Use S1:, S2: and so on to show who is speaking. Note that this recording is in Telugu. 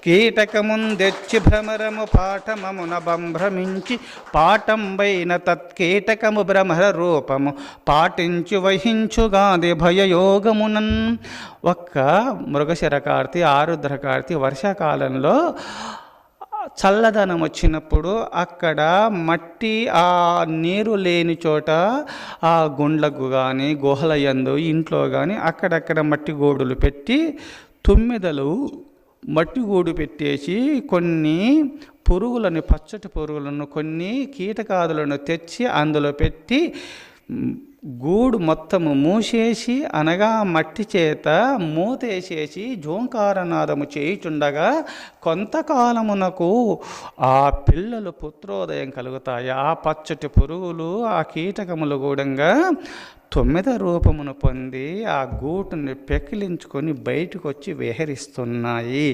S1: కీటకముందెచ్చి భ్రమరము పాఠమమున బంభ్రమించి పాఠంబైన తత్కీటకము భ్రమర రూపము పాటించు వహించుగాది భయయోగమునన్. ఒక్క మృగశిర కార్తీ, ఆరుద్ర కార్తీ వర్షాకాలంలో చల్లదనం వచ్చినప్పుడు అక్కడ మట్టి, ఆ నీరు లేని చోట ఆ గుండ్లకు కానీ గుహల యందు ఇంట్లో కానీ అక్కడక్కడ మట్టి గోడులు పెట్టి తుమ్మెదలు మట్టి గూడు పెట్టేసి కొన్ని పురుగులను, పచ్చటి పురుగులను, కొన్ని కీటకాదులను తెచ్చి అందులో పెట్టి గూడు మొత్తము మూసేసి, అనగా మట్టి చేత మూతేసేసి జోంకారనాదము చేయుచుండగా కొంతకాలమునకు ఆ పిల్లలు పుత్రోదయం కలుగుతాయి. ఆ పచ్చటి పురుగులు, ఆ కీటకములు కూడంగా తొమ్మిద రూపమును పొంది ఆ గూటుని పెకిలించుకొని బయటకు వచ్చి విహరిస్తున్నాయి.